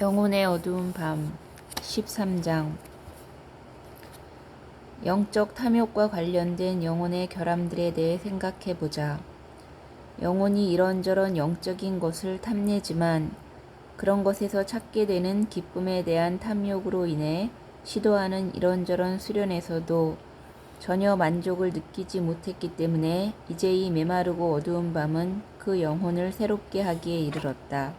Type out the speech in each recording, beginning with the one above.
영혼의 어두운 밤 13장. 영적 탐욕과 관련된 영혼의 결함들에 대해 생각해보자. 영혼이 이런저런 영적인 것을 탐내지만 그런 것에서 찾게 되는 기쁨에 대한 탐욕으로 인해 시도하는 이런저런 수련에서도 전혀 만족을 느끼지 못했기 때문에 이제 이 메마르고 어두운 밤은 그 영혼을 새롭게 하기에 이르렀다.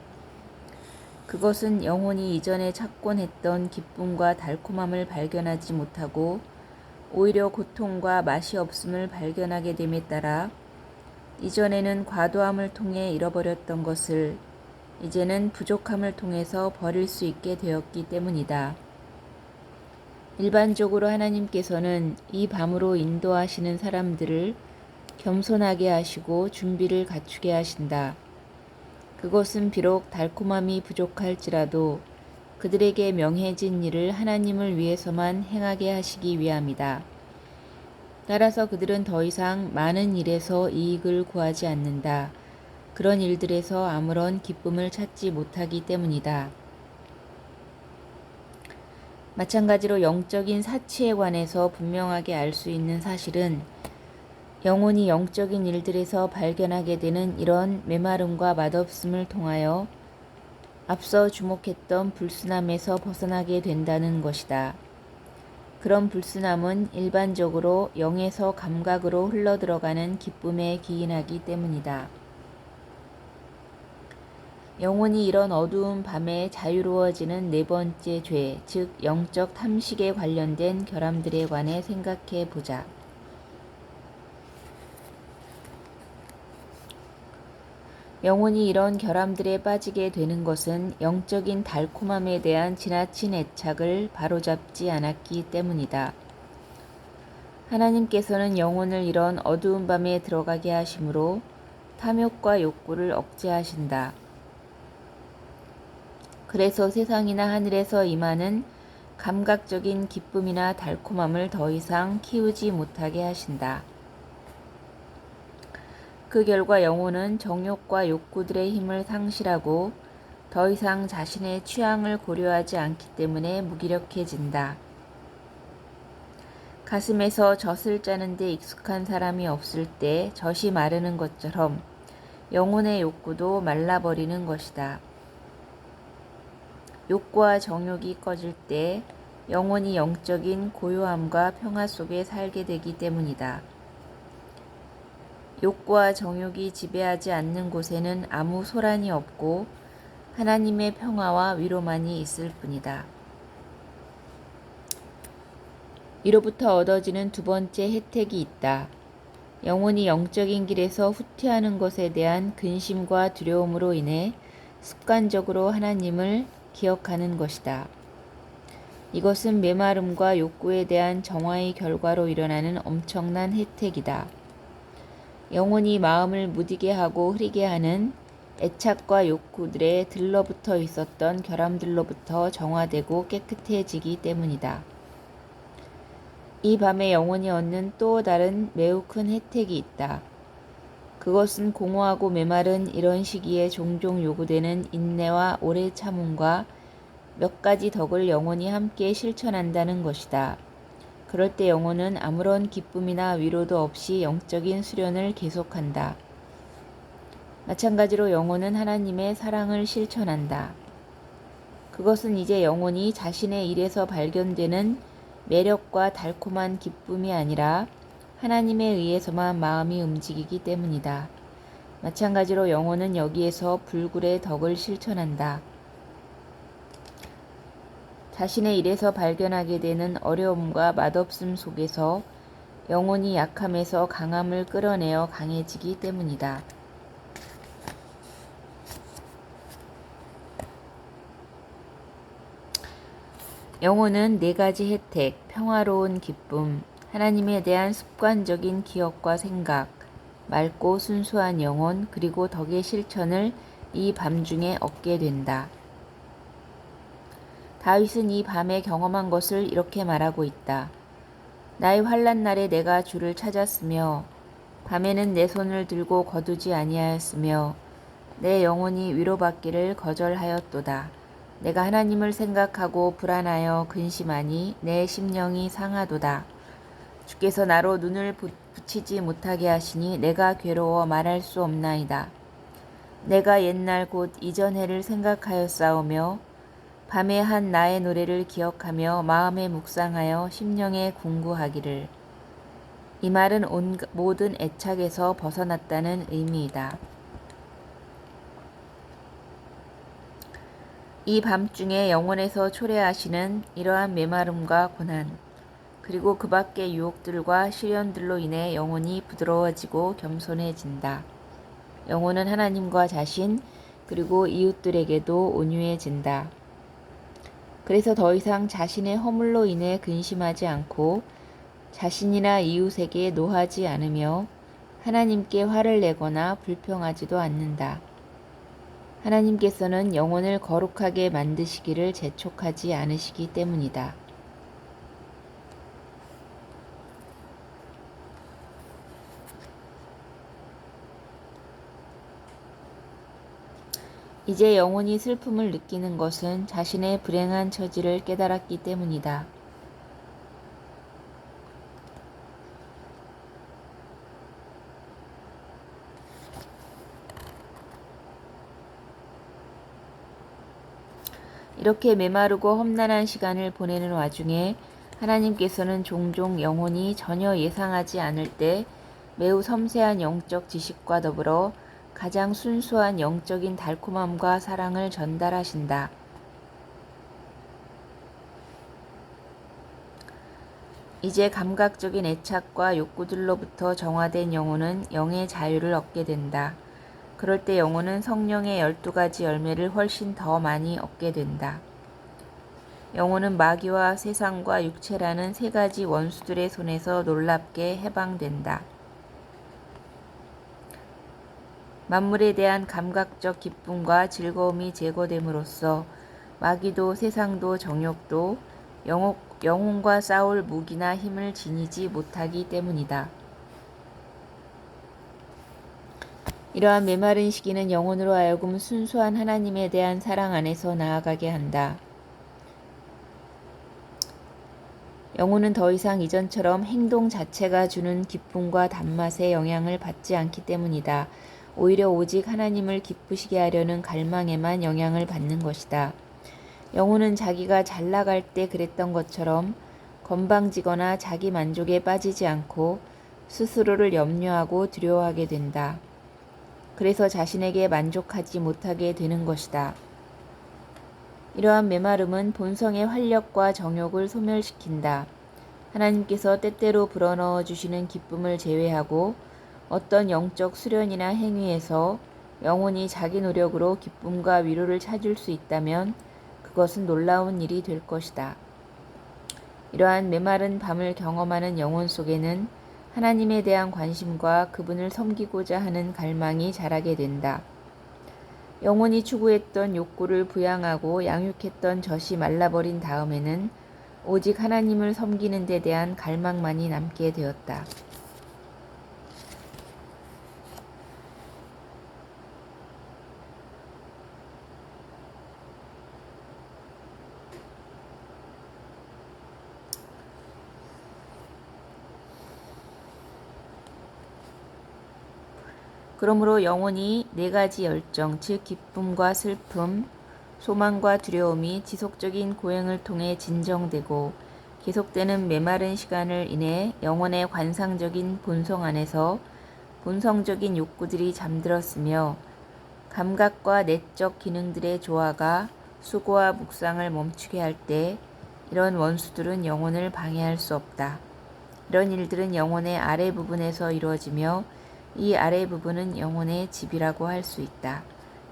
그것은 영혼이 이전에 찾곤 했던 기쁨과 달콤함을 발견하지 못하고 오히려 고통과 맛이 없음을 발견하게 됨에 따라 이전에는 과도함을 통해 잃어버렸던 것을 이제는 부족함을 통해서 버릴 수 있게 되었기 때문이다. 일반적으로 하나님께서는 이 밤으로 인도하시는 사람들을 겸손하게 하시고 준비를 갖추게 하신다. 그것은 비록 달콤함이 부족할지라도 그들에게 명해진 일을 하나님을 위해서만 행하게 하시기 위함이다. 따라서 그들은 더 이상 많은 일에서 이익을 구하지 않는다. 그런 일들에서 아무런 기쁨을 찾지 못하기 때문이다. 마찬가지로 영적인 사치에 관해서 분명하게 알 수 있는 사실은 영혼이 영적인 일들에서 발견하게 되는 이런 메마름과 맛없음을 통하여 앞서 주목했던 불순함에서 벗어나게 된다는 것이다. 그런 불순함은 일반적으로 영에서 감각으로 흘러들어가는 기쁨에 기인하기 때문이다. 영혼이 이런 어두운 밤에 자유로워지는 네 번째 죄, 즉 영적 탐식에 관련된 결함들에 관해 생각해 보자. 영혼이 이런 결함들에 빠지게 되는 것은 영적인 달콤함에 대한 지나친 애착을 바로잡지 않았기 때문이다. 하나님께서는 영혼을 이런 어두운 밤에 들어가게 하심으로 탐욕과 욕구를 억제하신다. 그래서 세상이나 하늘에서 임하는 감각적인 기쁨이나 달콤함을 더 이상 키우지 못하게 하신다. 그 결과 영혼은 정욕과 욕구들의 힘을 상실하고 더 이상 자신의 취향을 고려하지 않기 때문에 무기력해진다. 가슴에서 젖을 짜는 데 익숙한 사람이 없을 때 젖이 마르는 것처럼 영혼의 욕구도 말라버리는 것이다. 욕구와 정욕이 꺼질 때 영혼이 영적인 고요함과 평화 속에 살게 되기 때문이다. 욕구와 정욕이 지배하지 않는 곳에는 아무 소란이 없고 하나님의 평화와 위로만이 있을 뿐이다. 이로부터 얻어지는 두 번째 혜택이 있다. 영혼이 영적인 길에서 후퇴하는 것에 대한 근심과 두려움으로 인해 습관적으로 하나님을 기억하는 것이다. 이것은 메마름과 욕구에 대한 정화의 결과로 일어나는 엄청난 혜택이다. 영혼이 마음을 무디게 하고 흐리게 하는 애착과 욕구들에 들러붙어 있었던 결함들로부터 정화되고 깨끗해지기 때문이다. 이 밤에 영혼이 얻는 또 다른 매우 큰 혜택이 있다. 그것은 공허하고 메마른 이런 시기에 종종 요구되는 인내와 오래 참음과 몇 가지 덕을 영혼이 함께 실천한다는 것이다. 그럴 때 영혼은 아무런 기쁨이나 위로도 없이 영적인 수련을 계속한다. 마찬가지로 영혼은 하나님의 사랑을 실천한다. 그것은 이제 영혼이 자신의 일에서 발견되는 매력과 달콤한 기쁨이 아니라 하나님에 의해서만 마음이 움직이기 때문이다. 마찬가지로 영혼은 여기에서 불굴의 덕을 실천한다. 자신의 일에서 발견하게 되는 어려움과 맛없음 속에서 영혼이 약함에서 강함을 끌어내어 강해지기 때문이다. 영혼은 네 가지 혜택, 평화로운 기쁨, 하나님에 대한 습관적인 기억과 생각, 맑고 순수한 영혼, 그리고 덕의 실천을 이 밤중에 얻게 된다. 다윗은 이 밤에 경험한 것을 이렇게 말하고 있다. 나의 환난 날에 내가 주를 찾았으며 밤에는 내 손을 들고 거두지 아니하였으며 내 영혼이 위로받기를 거절하였도다. 내가 하나님을 생각하고 불안하여 근심하니 내 심령이 상하도다. 주께서 나로 눈을 붙이지 못하게 하시니 내가 괴로워 말할 수 없나이다. 내가 옛날 곧 이전 해를 생각하여 싸우며 밤에 한 나의 노래를 기억하며 마음에 묵상하여 심령에 궁구하기를. 이 말은 모든 애착에서 벗어났다는 의미이다. 이 밤중에 영혼에서 초래하시는 이러한 메마름과 고난, 그리고 그 밖의 유혹들과 시련들로 인해 영혼이 부드러워지고 겸손해진다. 영혼은 하나님과 자신, 그리고 이웃들에게도 온유해진다. 그래서 더 이상 자신의 허물로 인해 근심하지 않고 자신이나 이웃에게 노하지 않으며 하나님께 화를 내거나 불평하지도 않는다. 하나님께서는 영혼을 거룩하게 만드시기를 재촉하지 않으시기 때문이다. 이제 영혼이 슬픔을 느끼는 것은 자신의 불행한 처지를 깨달았기 때문이다. 이렇게 메마르고 험난한 시간을 보내는 와중에 하나님께서는 종종 영혼이 전혀 예상하지 않을 때 매우 섬세한 영적 지식과 더불어 가장 순수한 영적인 달콤함과 사랑을 전달하신다. 이제 감각적인 애착과 욕구들로부터 정화된 영혼은 영의 자유를 얻게 된다. 그럴 때 영혼은 성령의 12가지 열매를 훨씬 더 많이 얻게 된다. 영혼은 마귀와 세상과 육체라는 3가지 원수들의 손에서 놀랍게 해방된다. 만물에 대한 감각적 기쁨과 즐거움이 제거됨으로써 마귀도 세상도 정욕도 영혼과 싸울 무기나 힘을 지니지 못하기 때문이다. 이러한 메마른 시기는 영혼으로 하여금 순수한 하나님에 대한 사랑 안에서 나아가게 한다. 영혼은 더 이상 이전처럼 행동 자체가 주는 기쁨과 단맛의 영향을 받지 않기 때문이다. 오히려 오직 하나님을 기쁘시게 하려는 갈망에만 영향을 받는 것이다. 영혼은 자기가 잘 나갈 때 그랬던 것처럼 건방지거나 자기 만족에 빠지지 않고 스스로를 염려하고 두려워하게 된다. 그래서 자신에게 만족하지 못하게 되는 것이다. 이러한 메마름은 본성의 활력과 정욕을 소멸시킨다. 하나님께서 때때로 불어넣어 주시는 기쁨을 제외하고 어떤 영적 수련이나 행위에서 영혼이 자기 노력으로 기쁨과 위로를 찾을 수 있다면 그것은 놀라운 일이 될 것이다. 이러한 메마른 밤을 경험하는 영혼 속에는 하나님에 대한 관심과 그분을 섬기고자 하는 갈망이 자라게 된다. 영혼이 추구했던 욕구를 부양하고 양육했던 젖이 말라버린 다음에는 오직 하나님을 섬기는 데 대한 갈망만이 남게 되었다. 그러므로 영혼이 4가지 열정, 즉 기쁨과 슬픔, 소망과 두려움이 지속적인 고행을 통해 진정되고 계속되는 메마른 시간을 인해 영혼의 관상적인 본성 안에서 본성적인 욕구들이 잠들었으며 감각과 내적 기능들의 조화가 수고와 묵상을 멈추게 할 때 이런 원수들은 영혼을 방해할 수 없다. 이런 일들은 영혼의 아래 부분에서 이루어지며 이 아래 부분은 영혼의 집이라고 할 수 있다.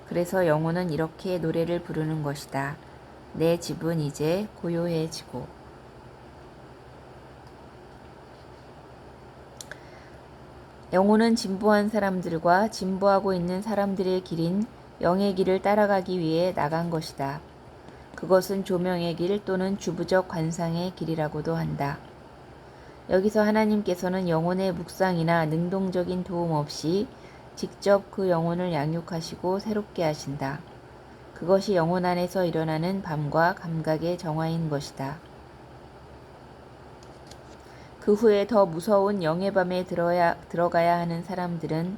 그래서 영혼은 이렇게 노래를 부르는 것이다. 내 집은 이제 고요해지고. 영혼은 진보한 사람들과 진보하고 있는 사람들의 길인 영의 길을 따라가기 위해 나간 것이다. 그것은 조명의 길 또는 주부적 관상의 길이라고도 한다. 여기서 하나님께서는 영혼의 묵상이나 능동적인 도움 없이 직접 그 영혼을 양육하시고 새롭게 하신다. 그것이 영혼 안에서 일어나는 밤과 감각의 정화인 것이다. 그 후에 더 무서운 영의 밤에 들어가야 하는 사람들은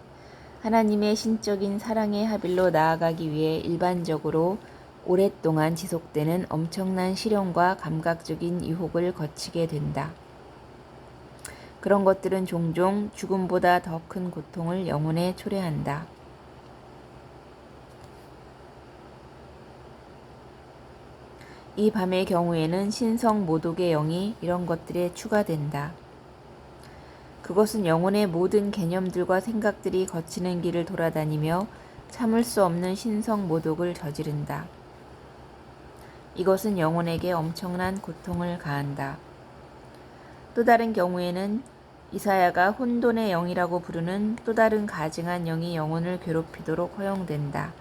하나님의 신적인 사랑의 하빌로 나아가기 위해 일반적으로 오랫동안 지속되는 엄청난 시련과 감각적인 유혹을 거치게 된다. 그런 것들은 종종 죽음보다 더 큰 고통을 영혼에 초래한다. 이 밤의 경우에는 신성 모독의 영이 이런 것들에 추가된다. 그것은 영혼의 모든 개념들과 생각들이 거치는 길을 돌아다니며 참을 수 없는 신성 모독을 저지른다. 이것은 영혼에게 엄청난 고통을 가한다. 또 다른 경우에는 이사야가 혼돈의 영이라고 부르는 또 다른 가증한 영이 영혼을 괴롭히도록 허용된다.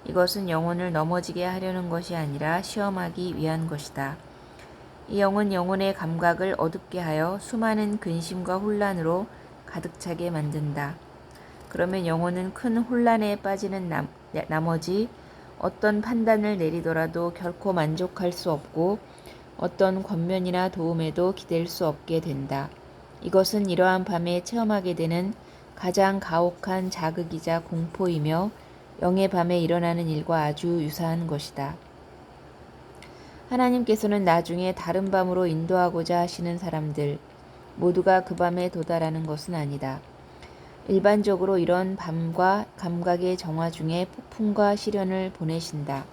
이것은 영혼을 넘어지게 하려는 것이 아니라 시험하기 위한 것이다. 이 영은 영혼의 감각을 어둡게 하여 수많은 근심과 혼란으로 가득 차게 만든다. 그러면 영혼은 큰 혼란에 빠지는 나머지 어떤 판단을 내리더라도 결코 만족할 수 없고 어떤 권면이나 도움에도 기댈 수 없게 된다. 이것은 이러한 밤에 체험하게 되는 가장 가혹한 자극이자 공포이며 영의 밤에 일어나는 일과 아주 유사한 것이다. 하나님께서는 나중에 다른 밤으로 인도하고자 하시는 사람들 모두가 그 밤에 도달하는 것은 아니다. 일반적으로 이런 밤과 감각의 정화 중에 폭풍과 시련을 보내신다.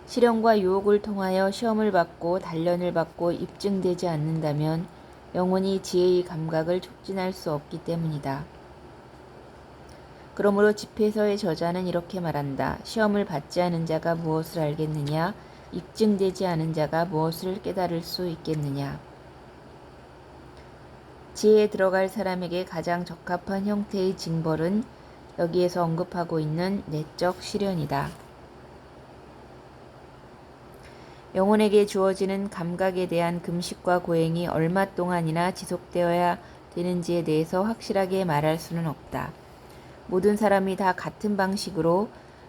시련과 유혹을 통하여 시험을 받고 단련을 받고 입증되지 않는다면 영혼이 지혜의 감각을 촉진할 수 없기 때문이다. 그러므로 집회서의 저자는 이렇게 말한다. 시험을 받지 않은 자가 무엇을 알겠느냐? 입증되지 않은 자가 무엇을 깨달을 수 있겠느냐? 지혜에 들어갈 사람에게 가장 적합한 형태의 징벌은 여기에서 언급하고 있는 내적 시련이다. 영혼에게 주어지는 감각에 대한 금식과 고행이 얼마 동안이나 지속되어야 되는지에 대해서 확실하게 말할 수는 없다. 모든 사람이 다 같은 방식으로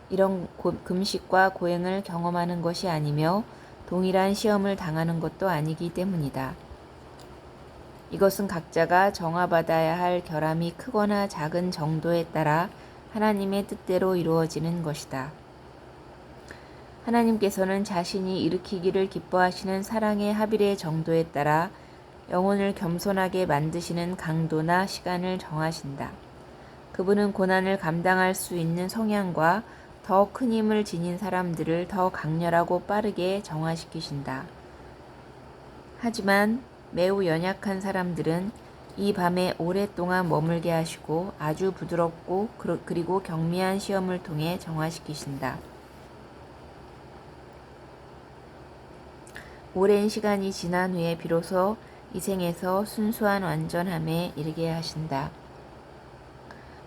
이런 금식과 고행을 경험하는 것이 아니며 동일한 시험을 당하는 것도 아니기 때문이다. 이것은 각자가 정화받아야 할 결함이 크거나 작은 정도에 따라 하나님의 뜻대로 이루어지는 것이다. 하나님께서는 자신이 일으키기를 기뻐하시는 사랑의 합일의 정도에 따라 영혼을 겸손하게 만드시는 강도나 시간을 정하신다. 그분은 고난을 감당할 수 있는 성향과 더 큰 힘을 지닌 사람들을 더 강렬하고 빠르게 정화시키신다. 하지만 매우 연약한 사람들은 이 밤에 오랫동안 머물게 하시고 아주 부드럽고 그리고 경미한 시험을 통해 정화시키신다. 오랜 시간이 지난 후에 비로소 이 생에서 순수한 완전함에 이르게 하신다.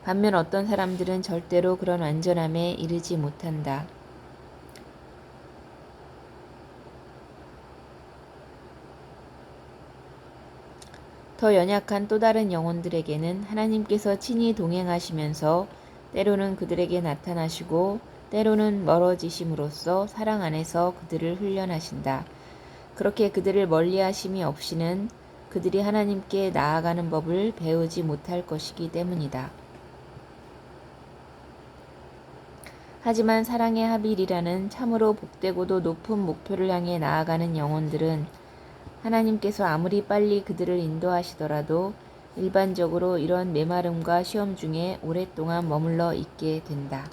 반면 어떤 사람들은 절대로 그런 완전함에 이르지 못한다. 더 연약한 또 다른 영혼들에게는 하나님께서 친히 동행하시면서 때로는 그들에게 나타나시고 때로는 멀어지심으로써 사랑 안에서 그들을 훈련하신다. 그렇게 그들을 멀리하심이 없이는 그들이 하나님께 나아가는 법을 배우지 못할 것이기 때문이다. 하지만 사랑의 합일이라는 참으로 복되고도 높은 목표를 향해 나아가는 영혼들은 하나님께서 아무리 빨리 그들을 인도하시더라도 일반적으로 이런 메마름과 시험 중에 오랫동안 머물러 있게 된다.